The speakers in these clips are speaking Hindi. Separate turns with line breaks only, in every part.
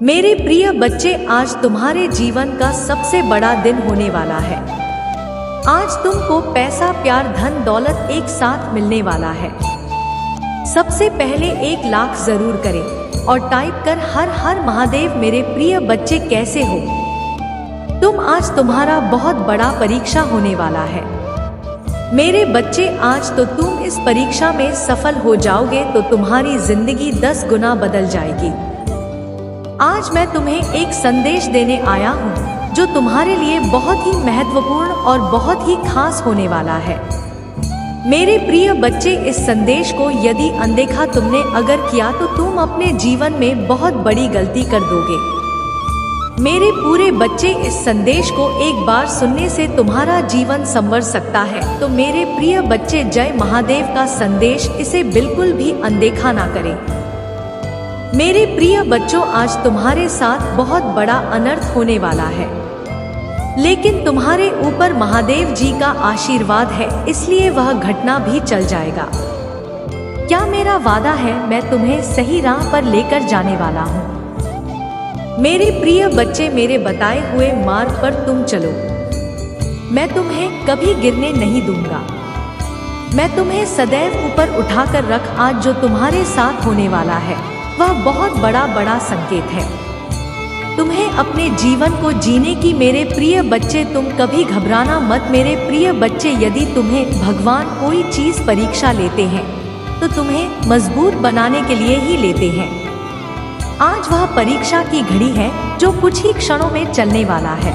मेरे प्रिय बच्चे, आज तुम्हारे जीवन का सबसे बड़ा दिन होने वाला है। आज तुमको पैसा, प्यार, धन, दौलत एक साथ मिलने वाला है। सबसे पहले 1 लाख जरूर करें और टाइप कर हर हर महादेव। मेरे प्रिय बच्चे, कैसे हो तुम? आज तुम्हारा बहुत बड़ा परीक्षा होने वाला है। मेरे बच्चे, आज तो तुम इस परीक्षा में सफल हो जाओगे तो तुम्हारी जिंदगी 10 गुना बदल जाएगी। आज मैं तुम्हें एक संदेश देने आया हूँ जो तुम्हारे लिए बहुत ही महत्वपूर्ण और बहुत ही खास होने वाला है। मेरे प्रिय बच्चे, इस संदेश को यदि अनदेखा तुमने अगर किया तो तुम अपने जीवन में बहुत बड़ी गलती कर दोगे। मेरे पूरे बच्चे, इस संदेश को एक बार सुनने से तुम्हारा जीवन संवर सकता है। तो मेरे प्रिय बच्चे, जय महादेव का संदेश, इसे बिल्कुल भी अनदेखा ना करें। मेरे प्रिय बच्चों, आज तुम्हारे साथ बहुत बड़ा अनर्थ होने वाला है, लेकिन तुम्हारे ऊपर महादेव जी का आशीर्वाद है, इसलिए वह घटना भी चल जाएगा। क्या मेरा वादा है, मैं तुम्हें सही राह पर लेकर जाने वाला हूँ। मेरे प्रिय बच्चे, मेरे बताए हुए मार्ग पर तुम चलो। मैं तुम्हें कभी गिरने नहीं दूंगा। मैं तुम्हें सदैव ऊपर उठाकर रख। आज जो तुम्हारे साथ होने वाला है वह बहुत बड़ा संकेत है तुम्हें अपने जीवन को जीने की। मेरे प्रिय बच्चे, तुम कभी घबराना मत। मेरे प्रिय बच्चे, यदि तुम्हें भगवान कोई चीज परीक्षा लेते हैं तो तुम्हें मजबूत बनाने के लिए ही लेते हैं। आज वह परीक्षा की घड़ी है जो कुछ ही क्षणों में चलने वाला है।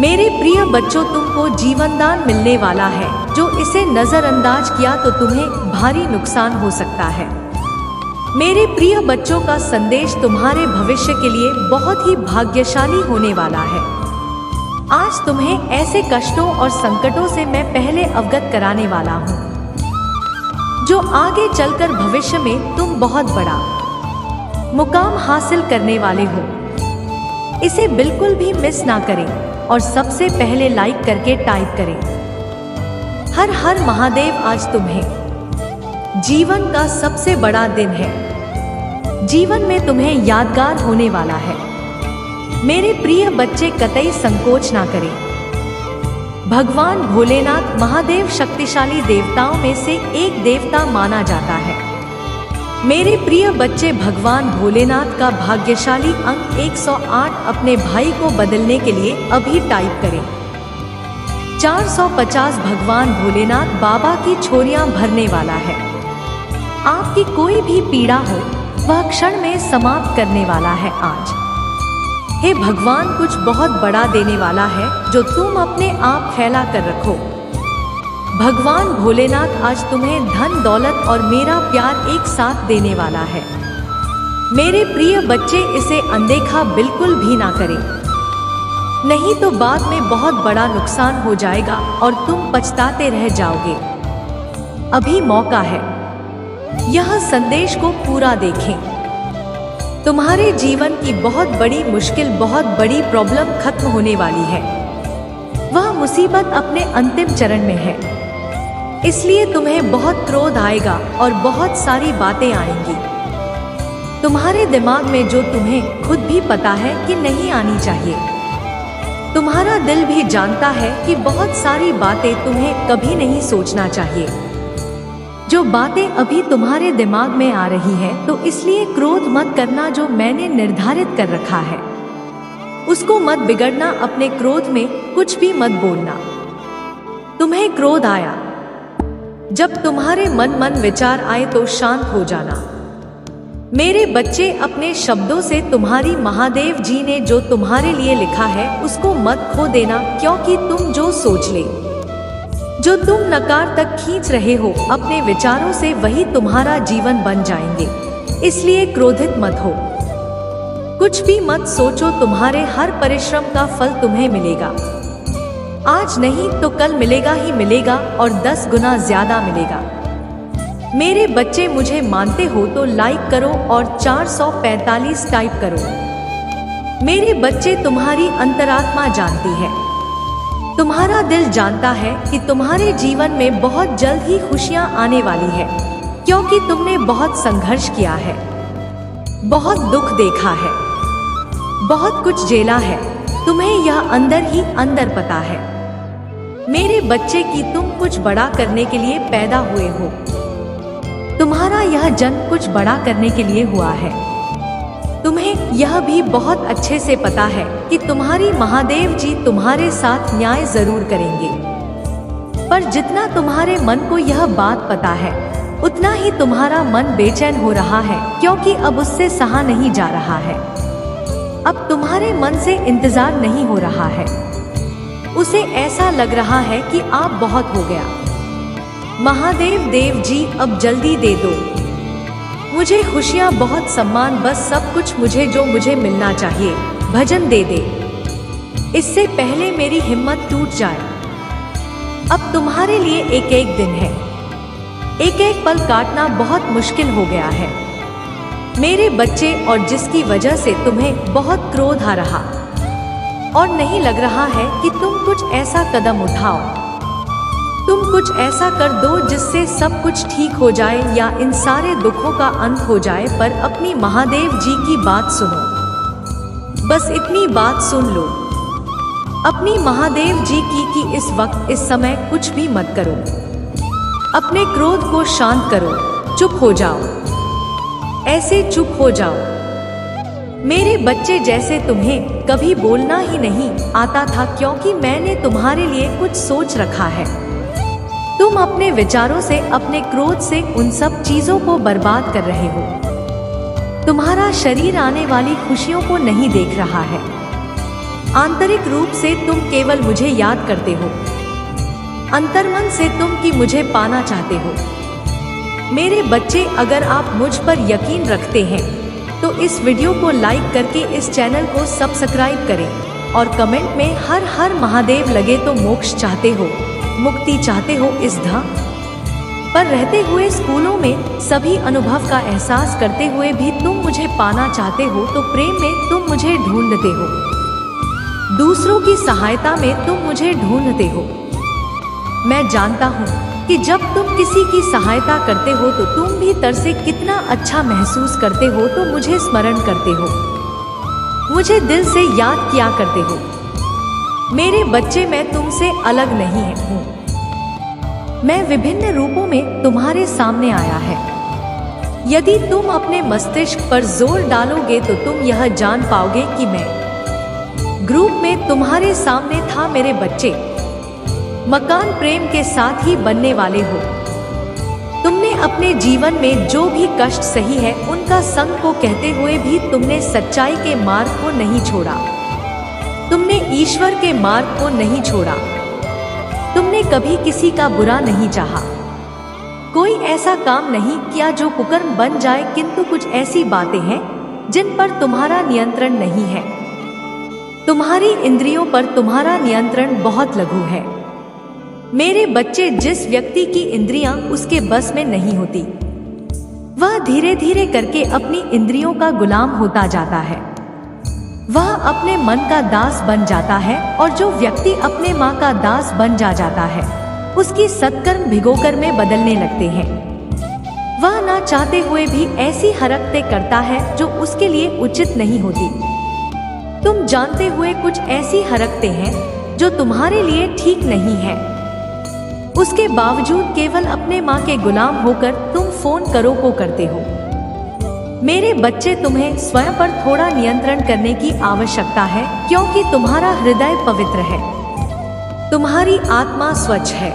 मेरे प्रिय बच्चों, तुमको जीवनदान मिलने वाला है। जो इसे नजरअंदाज किया तो तुम्हें भारी नुकसान हो सकता है। मेरे प्रिय बच्चों का संदेश तुम्हारे भविष्य के लिए बहुत ही भाग्यशाली होने वाला है। आज तुम्हें ऐसे कष्टों और संकटों से मैं पहले अवगत कराने वाला हूँ जो आगे चलकर भविष्य में तुम बहुत बड़ा मुकाम हासिल करने वाले हो। इसे बिल्कुल भी मिस ना करें और सबसे पहले लाइक करके टाइप करें हर हर महादेव। आज तुम्हें जीवन का सबसे बड़ा दिन है। जीवन में तुम्हें यादगार होने वाला है। मेरे प्रिय बच्चे, कतई संकोच ना करें। भगवान भोलेनाथ महादेव शक्तिशाली देवताओं में से एक देवता माना जाता है। मेरे प्रिय बच्चे, भगवान भोलेनाथ का भाग्यशाली अंक 108 अपने भाई को बदलने के लिए अभी टाइप करें 450। भगवान भोलेनाथ बाबा की झोलियां भरने वाला है। आपकी कोई भी पीड़ा हो वह क्षण में समाप्त करने वाला है। आज हे भगवान, कुछ बहुत बड़ा देने वाला है जो तुम अपने आप फैला कर रखो। भगवान भोलेनाथ आज तुम्हें धन, दौलत और मेरा प्यार एक साथ देने वाला है। मेरे प्रिय बच्चे, इसे अनदेखा बिल्कुल भी ना करें, नहीं तो बाद में बहुत बड़ा नुकसान हो जाएगा और तुम पछताते रह जाओगे। अभी मौका है, यह संदेश को पूरा देखें। तुम्हारे जीवन की बहुत बड़ी मुश्किल, बहुत बड़ी प्रॉब्लम खत्म होने वाली है। वह मुसीबत अपने अंतिम चरण में है, इसलिए तुम्हें बहुत क्रोध आएगा और बहुत सारी बातें आएंगी तुम्हारे दिमाग में जो तुम्हें खुद भी पता है कि नहीं आनी चाहिए। तुम्हारा दिल भी जानता है कि बहुत सारी बातें तुम्हें कभी नहीं सोचना चाहिए। जो बातें अभी तुम्हारे दिमाग में आ रही है तो इसलिए क्रोध मत करना। जो मैंने निर्धारित कर रखा है उसको मत बिगड़ना। अपने क्रोध में कुछ भी मत बोलना। तुम्हें क्रोध आया, जब तुम्हारे मन विचार आए तो शांत हो जाना। मेरे बच्चे, अपने शब्दों से तुम्हारी महादेव जी ने जो तुम्हारे लिए लिखा है उसको मत खो देना, क्योंकि तुम जो सोच ले, जो तुम नकार तक खींच रहे हो अपने विचारों से, वही तुम्हारा जीवन बन जाएंगे। इसलिए क्रोधित मत हो, कुछ भी मत सोचो। तुम्हारे हर परिश्रम का फल तुम्हें मिलेगा। आज नहीं तो कल मिलेगा ही मिलेगा और 10 गुना ज्यादा मिलेगा। मेरे बच्चे, मुझे मानते हो तो लाइक करो और 445 टाइप करो। मेरे बच्चे, तुम्हारी अंतरात्मा जानती है, तुम्हारा दिल जानता है कि तुम्हारे जीवन में बहुत जल्द ही खुशियां आने वाली है, क्योंकि तुमने बहुत संघर्ष किया है, बहुत दुख देखा है। बहुत कुछ झेला है, तुम्हें यह अंदर ही अंदर पता है मेरे बच्चे कि तुम कुछ बड़ा करने के लिए पैदा हुए हो। तुम्हारा यह जन्म कुछ बड़ा करने के लिए हुआ है। तुम्हें यह भी बहुत अच्छे से पता है कि तुम्हारी महादेव जी तुम्हारे साथ न्याय जरूर करेंगे, पर जितना तुम्हारे मन को यह बात पता है उतना ही तुम्हारा मन बेचैन हो रहा है, क्योंकि अब उससे सहा नहीं जा रहा है। अब तुम्हारे मन से इंतजार नहीं हो रहा है। उसे ऐसा लग रहा है कि आप बहुत हो गया। महादेव देव जी अब जल्दी दे दो मुझे खुशियाँ, बहुत सम्मान, बस सब कुछ मुझे जो मुझे मिलना चाहिए। भजन दे दे, इससे पहले मेरी हिम्मत टूट जाए। अब तुम्हारे लिए एक एक दिन है, एक एक पल काटना बहुत मुश्किल हो गया है मेरे बच्चे, और जिसकी वजह से तुम्हें बहुत क्रोध आ रहा और नहीं लग रहा है कि तुम कुछ ऐसा कदम उठाओ, तुम कुछ ऐसा कर दो जिससे सब कुछ ठीक हो जाए या इन सारे दुखों का अंत हो जाए। पर अपनी महादेव जी की बात सुनो, बस इतनी बात सुन लो अपनी महादेव जी की कि इस वक्त इस समय कुछ भी मत करो, अपने क्रोध को शांत करो, चुप हो जाओ, ऐसे चुप हो जाओ मेरे बच्चे, जैसे तुम्हें कभी बोलना ही नहीं आता था, क्योंकि मैंने तुम्हारे लिए कुछ सोच रखा है। तुम अपने विचारों से, अपने क्रोध से उन सब चीजों को बर्बाद कर रहे हो। तुम्हारा शरीर आने वाली खुशियों को नहीं देख रहा है। आंतरिक रूप से तुम केवल मुझे याद करते हो, अंतर्मन से तुम कि मुझे पाना चाहते हो। मेरे बच्चे, अगर आप मुझ पर यकीन रखते हैं तो इस वीडियो को लाइक करके इस चैनल को सब्सक्राइब करें और कमेंट में हर हर महादेव लगे तो मोक्ष चाहते हो, मुक्ति चाहते हो इस धा पर रहते हुए, स्कूलों में सभी अनुभव का एहसास करते हुए भी तुम मुझे पाना चाहते हो, तो प्रेम में तुम मुझे ढूंढते हो, दूसरों की सहायता में तुम मुझे ढूंढते हो। मैं जानता हूँ कि जब तुम किसी की सहायता करते हो तो तुम भीतर से कितना अच्छा महसूस करते हो, तो मुझे स्मरण करते हो, मुझे दिल से याद किया करते हो। मेरे बच्चे, मैं तुमसे अलग नहीं हूँ, मैं विभिन्न रूपों में तुम्हारे सामने आया है। यदि तुम अपने मस्तिष्क पर जोर डालोगे तो तुम यह जान पाओगे कि मैं ग्रुप में तुम्हारे सामने था। मेरे बच्चे, मकान प्रेम के साथ ही बनने वाले हो। तुमने अपने जीवन में जो भी कष्ट सही है उनका संग को कहते हुए भी तुमने सच्चाई के मार्ग को नहीं छोड़ा, तुमने ईश्वर के मार्ग को नहीं छोड़ा, तुमने कभी किसी का बुरा नहीं चाहा, कोई ऐसा काम नहीं किया जो कुकर्म बन जाए, किंतु कुछ ऐसी बातें हैं जिन पर तुम्हारा नियंत्रण नहीं है। तुम्हारी इंद्रियों पर तुम्हारा नियंत्रण बहुत लघु है। मेरे बच्चे, जिस व्यक्ति की इंद्रियां उसके बस में नहीं होती, वह धीरे धीरे करके अपनी इंद्रियों का गुलाम होता जाता है, वह अपने मन का दास बन जाता है। और जो व्यक्ति अपने माँ का दास बन जाता है, उसकी सत्कर्म भिगोकर में बदलने लगते हैं। वह ना चाहते हुए भी ऐसी हरकतें करता है जो उसके लिए उचित नहीं होती। तुम जानते हुए कुछ ऐसी हरकतें हैं जो तुम्हारे लिए ठीक नहीं है, उसके बावजूद केवल अपने माँ के गुलाम होकर तुम फोन करो को करते हो। मेरे बच्चे, तुम्हें स्वयं पर थोड़ा नियंत्रण करने की आवश्यकता है, क्योंकि तुम्हारा हृदय पवित्र है, तुम्हारी आत्मा स्वच्छ है।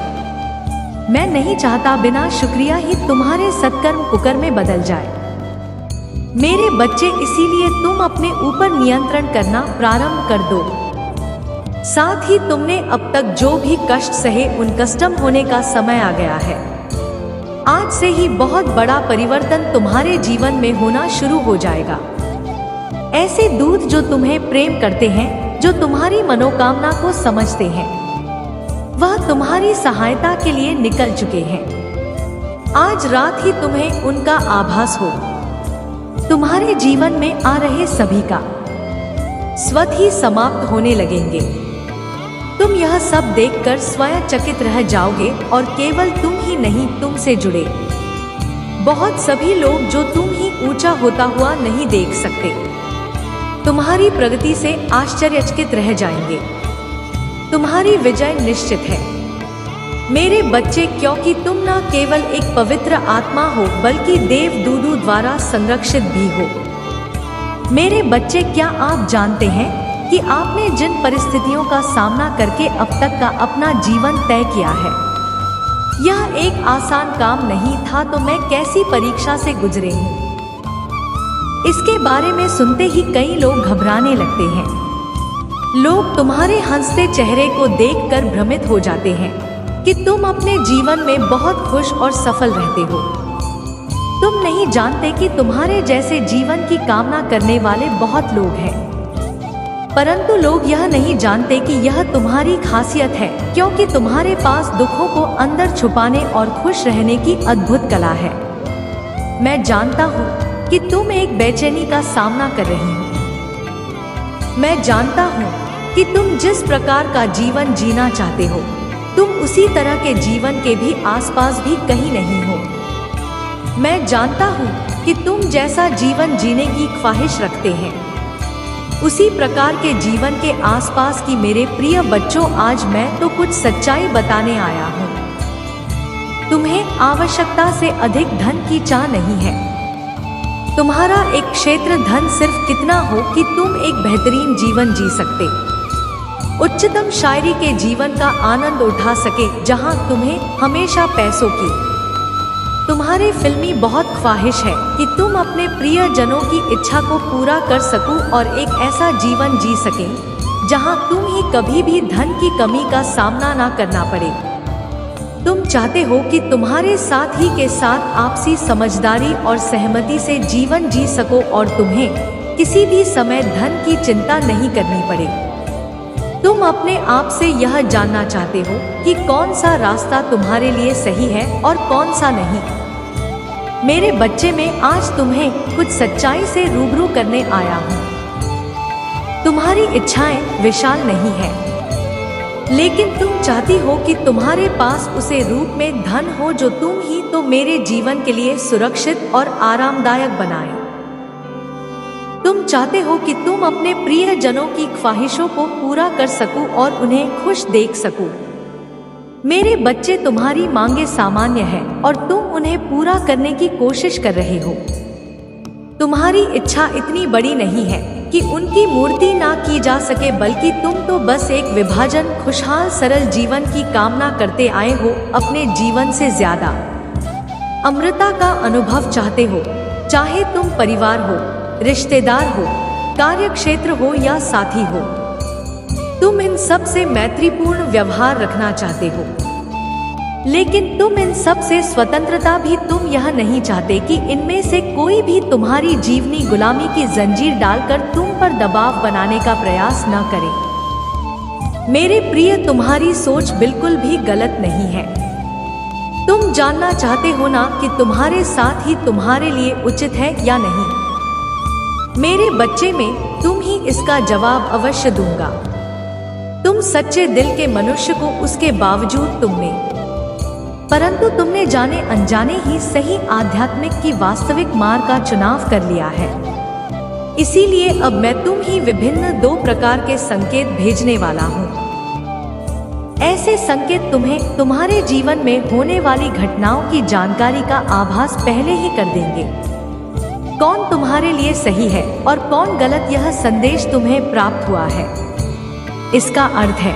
मैं नहीं चाहता बिना शुक्रिया ही तुम्हारे सत्कर्म कुकर्म में बदल जाए। मेरे बच्चे, इसीलिए तुम अपने ऊपर नियंत्रण करना प्रारंभ कर दो। साथ ही तुमने अब तक जो भी कष्ट सहे उन कष्टम होने का समय आ गया है। आज से ही बहुत बड़ा परिवर्तन तुम्हारे जीवन में होना शुरू हो जाएगा। ऐसे दूत जो तुम्हें प्रेम करते हैं, जो तुम्हारी मनोकामना को समझते हैं, वह तुम्हारी सहायता के लिए निकल चुके हैं। आज रात ही तुम्हें उनका आभास हो। तुम्हारे जीवन में आ रहे सभी का स्वतः ही समाप्त होने लगेंगे। तुम यह सब देखकर स्वयं चकित रह जाओगे, और केवल तुम ही नहीं, तुमसे जुड़े बहुत सभी लोग जो तुम ही ऊंचा होता हुआ नहीं देख सकते, तुम्हारी प्रगति से आश्चर्यचकित रह जाएंगे। तुम्हारी विजय निश्चित है मेरे बच्चे, क्योंकि तुम न केवल एक पवित्र आत्मा हो बल्कि देवदूतों द्वारा संरक्षित भी हो। मेरे बच्चे, क्या आप जानते हैं कि आपने जिन परिस्थितियों का सामना करके अब तक का अपना जीवन तय किया है, यह एक आसान काम नहीं था, तो मैं कैसी परीक्षा से गुजरे हूँ। इसके बारे में सुनते ही कई लोग घबराने लगते हैं। लोग तुम्हारे हंसते चेहरे को देखकर भ्रमित हो जाते हैं कि तुम अपने जीवन में बहुत खुश और सफल रहते हो। तुम नहीं जानते कि तुम्हारे जैसे जीवन की कामना करने वाले बहुत लोग हैं, परंतु लोग यह नहीं जानते कि यह तुम्हारी खासियत है, क्योंकि तुम्हारे पास दुखों को अंदर छुपाने और खुश रहने की अद्भुत कला है। मैं जानता हूँ कि तुम एक बेचैनी का सामना कर रही हो। मैं जानता हूँ कि तुम जिस प्रकार का जीवन जीना चाहते हो, तुम उसी तरह के जीवन के भी आसपास भी कहीं नहीं हो। मैं जानता हूँ कि तुम जैसा जीवन जीने की ख्वाहिश रखते हैं, उसी प्रकार के जीवन के आसपास की मेरे प्रिय बच्चों, आज मैं तो कुछ सच्चाई बताने आया हूँ। तुम्हें आवश्यकता से अधिक धन की चाह नहीं है। तुम्हारा एक क्षेत्र धन सिर्फ कितना हो कि तुम एक बेहतरीन जीवन जी सकते, उच्चतम शायरी के जीवन का आनंद उठा सके, जहां तुम्हें हमेशा पैसों की तुम्हारे फिल्मी बहुत ख्वाहिश है कि तुम अपने प्रियजनों की इच्छा को पूरा कर सको और एक ऐसा जीवन जी सके जहां तुम ही कभी भी धन की कमी का सामना ना करना पड़े। तुम चाहते हो कि तुम्हारे साथ ही के साथ आपसी समझदारी और सहमति से जीवन जी सको और तुम्हें किसी भी समय धन की चिंता नहीं करनी पड़े। तुम अपने आप से यह जानना चाहते हो कि कौन सा रास्ता तुम्हारे लिए सही है और कौन सा नहीं। मेरे बच्चे, में आज तुम्हें कुछ सच्चाई से रूबरू करने आया हूँ। तुम्हारी इच्छाएं विशाल नहीं है, लेकिन तुम चाहती हो कि तुम्हारे पास उसे रूप में धन हो जो तुम ही तो मेरे जीवन के लिए सुरक्षित और आरामदायक बनाए। तुम चाहते हो कि तुम अपने प्रियजनों की ख्वाहिशों को पूरा कर सको और उन्हें खुश देख सको। मेरे बच्चे, तुम्हारी मांगे सामान्य है और तुम उन्हें पूरा करने की कोशिश कर रहे हो। तुम्हारी इच्छा इतनी बड़ी नहीं है कि उनकी मूर्ति ना की जा सके, बल्कि तुम तो बस एक विभाजन, खुशहाल, सरल जीवन की कामना करते आए हो। अपने जीवन से ज्यादा अमृता का अनुभव चाहते हो, चाहे तुम परिवार हो, रिश्तेदार हो, कार्यक्षेत्र हो या साथी हो। तुम इन सब से मैत्रीपूर्ण व्यवहार रखना चाहते हो, लेकिन तुम इन सब से स्वतंत्रता भी। तुम यह नहीं चाहते कि इनमें से कोई भी तुम्हारी जीवनी गुलामी की जंजीर डालकर तुम पर दबाव बनाने का प्रयास न करे। मेरे प्रिय, तुम्हारी सोच बिल्कुल भी गलत नहीं है। तुम जानना चाहते हो ना कि तुम्हारे साथ ही तुम्हारे लिए उचित है या नहीं। मेरे बच्चे, में तुम ही इसका जवाब अवश्य दूंगा। तुम सच्चे दिल के मनुष्य को उसके बावजूद तुमने, परंतु तुमने जाने अनजाने ही सही आध्यात्मिक की वास्तविक मार्ग का चुनाव कर लिया है। इसीलिए अब मैं तुम ही विभिन्न 2 प्रकार के संकेत भेजने वाला हूँ। ऐसे संकेत तुम्हें तुम्हारे जीवन में होने वाली घटनाओं की जानकारी का आभास पहले ही कर देंगे। कौन तुम्हारे लिए सही है और कौन गलत, यह संदेश तुम्हें प्राप्त हुआ है। इसका अर्थ है,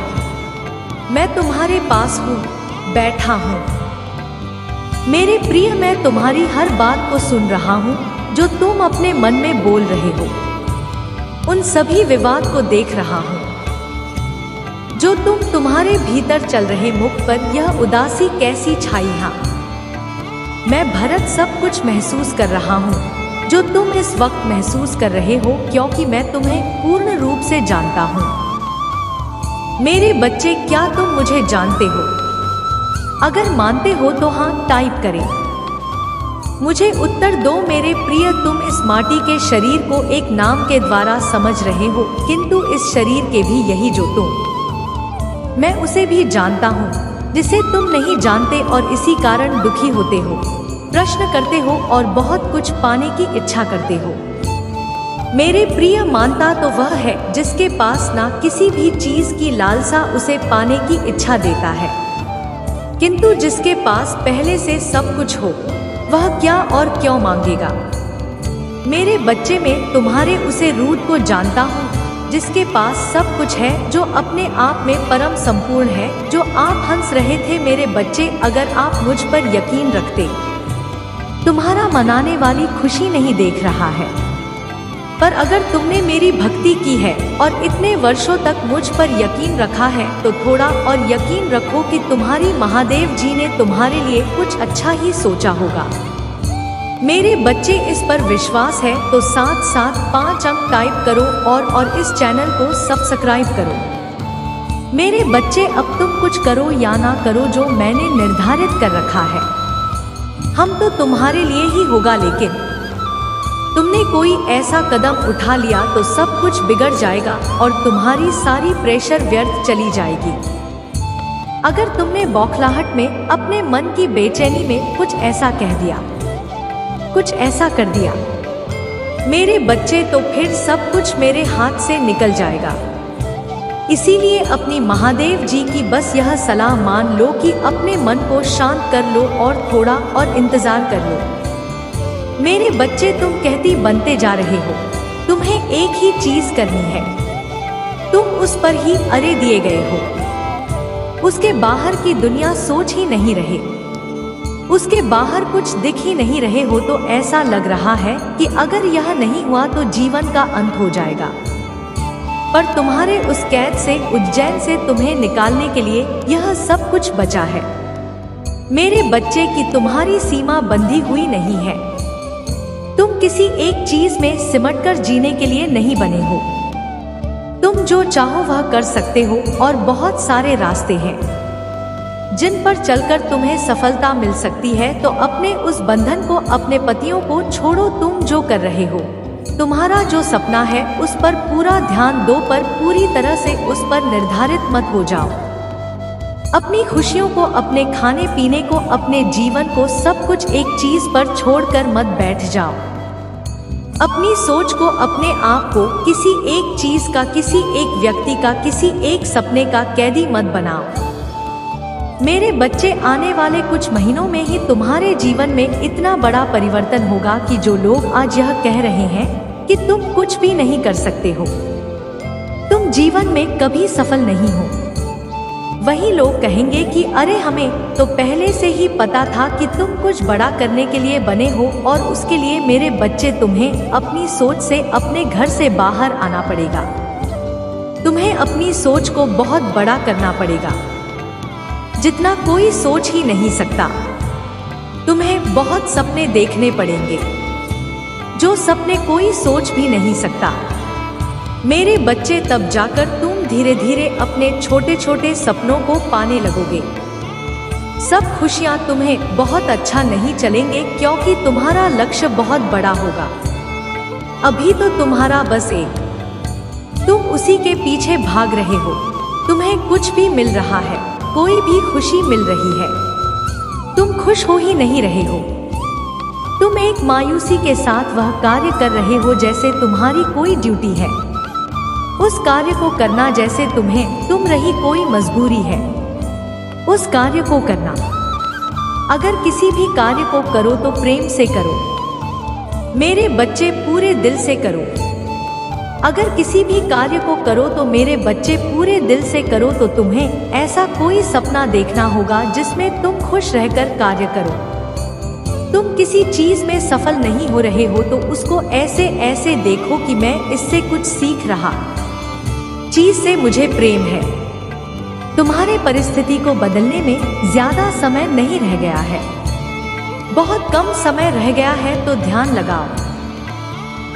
मैं तुम्हारे पास हूँ, बैठा हूँ। मेरे प्रिय, मैं तुम्हारी हर बात को सुन रहा हूँ जो तुम अपने मन में बोल रहे हो। उन सभी विवाद को देख रहा हूँ जो तुम्हारे भीतर चल रहे। मुख पर यह उदासी कैसी छाई है। मैं भरत सब कुछ महसूस कर रहा हूँ जो तुम इस वक्त महसूस कर रहे हो, क्योंकि मैं तुम्हें पूर्ण रूप से जानता हूँ। मेरे बच्चे, क्या तुम मुझे जानते हो? अगर मानते हो तो हाँ टाइप करें। मुझे उत्तर दो मेरे प्रिय। तुम इस माटी के शरीर को एक नाम के द्वारा समझ रहे हो, किंतु इस शरीर के भी यही जो तुम, मैं उसे भी जानता हूँ जिसे तुम नहीं जानते, और इसी कारण दुखी होते हो, प्रश्न करते हो और बहुत कुछ पाने की इच्छा करते हो। मेरे प्रिय, मानता तो वह है जिसके पास ना किसी भी चीज की लालसा उसे पाने की इच्छा देता है, किंतु जिसके पास पहले से सब कुछ हो वह क्या और क्यों मांगेगा। मेरे बच्चे, में तुम्हारे उसे रूट को जानता हूँ जिसके पास सब कुछ है, जो अपने आप में परम संपूर्ण है। जो आप हंस रहे थे मेरे बच्चे, अगर आप मुझ पर यकीन रखते, तुम्हारा मनाने वाली खुशी नहीं देख रहा है, पर अगर तुमने मेरी भक्ति की है और इतने वर्षों तक मुझ पर यकीन रखा है, तो थोड़ा और यकीन रखो कि तुम्हारी महादेव जी ने तुम्हारे लिए कुछ अच्छा ही सोचा होगा। मेरे बच्चे, इस पर विश्वास है तो साथ साथ 5 अंक टाइप करो और इस चैनल को सब्सक्राइब करो। मेरे बच्चे, अब तुम कुछ करो या ना करो, जो मैंने निर्धारित कर रखा है हम तो तुम्हारे लिए ही होगा, लेकिन तुमने कोई ऐसा कदम उठा लिया तो सब कुछ बिगड़ जाएगा और तुम्हारी सारी प्रेशर व्यर्थ चली जाएगी। अगर तुमने बौखलाहट में, अपने मन की बेचैनी में कुछ ऐसा कह दिया, कुछ ऐसा कर दिया मेरे बच्चे, तो फिर सब कुछ मेरे हाथ से निकल जाएगा। इसीलिए अपनी महादेव जी की बस यह सलाह मान लो कि अपने मन को शांत कर लो और थोड़ा और इंतजार कर लो। मेरे बच्चे, तुम कहती बनते जा रहे हो, तुम्हें एक ही चीज करनी है, तुम उस पर ही अरे दिए गए हो। उसके बाहर की दुनिया सोच ही नहीं रहे, उसके बाहर कुछ दिख ही नहीं रहे हो, तो ऐसा लग रहा है कि अगर यह नहीं हुआ तो जीवन का अंत हो जाएगा। पर तुम्हारे उस कैद से, उज्जैन से तुम्हें निकालने के लिए यह सब कुछ बचा है मेरे बच्चे, की तुम्हारी सीमा बंधी हुई नहीं है। तुम किसी एक चीज में सिमटकर जीने के लिए नहीं बने हो। तुम जो चाहो वह कर सकते हो और बहुत सारे रास्ते हैं जिन पर चलकर तुम्हें सफलता मिल सकती है। तो अपने उस बंधन को, अपने पतियों को छोड़ो। तुम जो कर रहे हो, तुम्हारा जो सपना है, उस पर पूरा ध्यान दो, पर पूरी तरह से उस पर निर्धारित मत हो जाओ। अपनी खुशियों को, अपने खाने पीने को, अपने जीवन को, सब कुछ एक चीज पर छोड़कर मत बैठ जाओ। अपनी सोच को, अपने आप को किसी एक चीज का, किसी एक व्यक्ति का, किसी एक सपने का कैदी मत बनाओ। मेरे बच्चे, आने वाले कुछ महीनों में ही तुम्हारे जीवन में इतना बड़ा परिवर्तन होगा कि जो लोग आज यह कह रहे हैं कि तुम कुछ भी नहीं कर सकते हो, तुम जीवन में कभी सफल नहीं हो, वही लोग कहेंगे कि अरे, हमें तो पहले से ही पता था कि तुम कुछ बड़ा करने के लिए बने हो। और उसके लिए मेरे बच्चे, तुम्हें अपनी सोच से, अपने घर से बाहर आना पड़ेगा। तुम्हें अपनी सोच को बहुत बड़ा करना पड़ेगा, जितना कोई सोच ही नहीं सकता। तुम्हें बहुत सपने देखने पड़ेंगे, जो सपने कोई सोच भी नहीं सकता मेरे बच्चे। तब जाकर तुम धीरे धीरे अपने छोटे छोटे सपनों को पाने लगोगे। सब खुशियां तुम्हें बहुत अच्छा नहीं चलेंगे, क्योंकि तुम्हारा लक्ष्य बहुत बड़ा होगा। अभी तो तुम्हारा बस एक, तुम उसी के पीछे भाग रहे हो। तुम्हें कुछ भी मिल रहा है, कोई भी खुशी मिल रही है, तुम खुश हो ही नहीं रहे हो। तुम एक मायूसी के साथ वह कार्य कर रहे हो जैसे तुम्हारी कोई ड्यूटी है, उस कार्य को करना जैसे तुम रही कोई मजबूरी है उस कार्य को करना। अगर किसी भी कार्य को करो तो प्रेम से करो मेरे बच्चे, पूरे दिल से करो। अगर किसी भी कार्य को करो तो मेरे बच्चे, पूरे दिल से करो। तो तुम्हें ऐसा कोई सपना देखना होगा जिसमें तुम खुश रहकर कार्य करो। तुम किसी चीज में सफल नहीं हो रहे हो तो उसको ऐसे ऐसे देखो कि मैं इससे कुछ सीख रहा, चीज से मुझे प्रेम है। तुम्हारे परिस्थिति को बदलने में ज्यादा समय नहीं रह गया है, बहुत कम समय रह गया है, तो ध्यान लगाओ।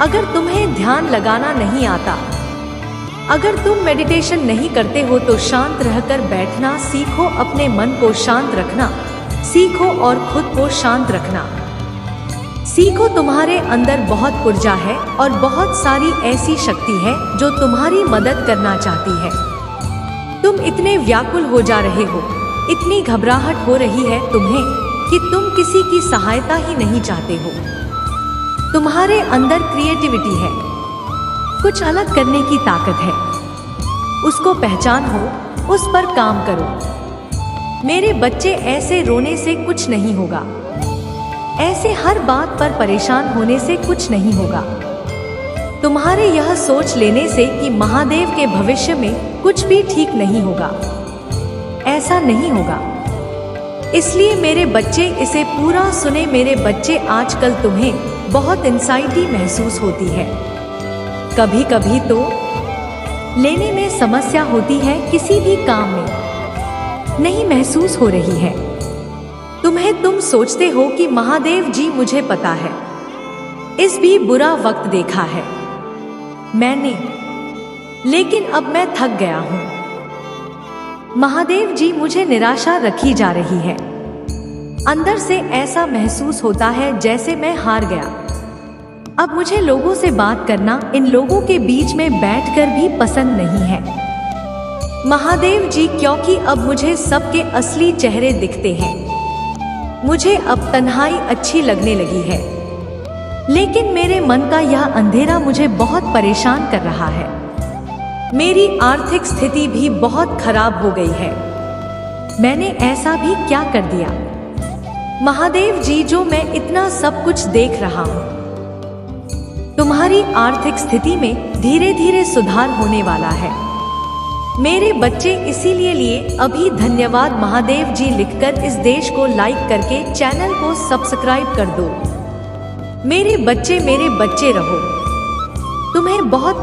अगर तुम्हें ध्यान लगाना नहीं आता, अगर तुम मेडिटेशन नहीं करते हो तो शांत रहकर बैठना सीखो, अपने मन को शांत रखना सीखो और खुद को शांत रखना सीखो। तुम्हारे अंदर बहुत ऊर्जा है और बहुत सारी ऐसी शक्ति है जो तुम्हारी मदद करना चाहती है। तुम इतने व्याकुल हो जा रहे हो, इतनी घबराहट हो रही है तुम्हें कि तुम किसी की सहायता ही नहीं चाहते हो। तुम्हारे अंदर क्रिएटिविटी है, कुछ अलग करने की ताकत है। उसको पहचानो, उस पर काम करो। मेरे बच्चे, ऐसे रोने से कुछ नहीं होगा। ऐसे हर बात पर परेशान होने से कुछ नहीं होगा। तुम्हारे यह सोच लेने से कि महादेव के भविष्य में कुछ भी ठीक नहीं होगा, ऐसा नहीं होगा। इसलिए मेरे बच्चे इसे पूरा सुने। मेरे बच्चे, आजकल तुम्हें बहुत एंजाइटी महसूस होती है। कभी कभी तो लेने में समस्या होती है, किसी भी काम में नहीं महसूस हो रही है तुम्हें। तुम सोचते हो कि महादेव जी, मुझे पता है, इस भी बुरा वक्त देखा है मैंने, लेकिन अब मैं थक गया हूं। महादेव जी, मुझे निराशा रखी जा रही है। अंदर से ऐसा महसूस होता है जैसे मैं हार गया। अब मुझे लोगों से बात करना, इन लोगों के बीच में बैठकर भी पसंद नहीं है महादेव जी, क्योंकि अब मुझे सबके असली चेहरे दिखते हैं। मुझे अब तन्हाई अच्छी लगने लगी है, लेकिन मेरे मन का यह अंधेरा मुझे बहुत परेशान कर रहा है। मेरी आर्थिक स्थिति भी बहुत खराब हो गई है। मैंने ऐसा भी क्या कर दिया महादेव जी, जो मैं इतना सब कुछ देख रहा हूँ? तुम्हारी आर्थिक स्थिति में धीरे धीरे सुधार होने वाला है मेरे बच्चे। इसीलिए लिए अभी धन्यवाद महादेव जी लिखकर इस देश को लाइक करके चैनल को सब्सक्राइब कर दो। मेरे बच्चे रहो। तुम्हें बहुत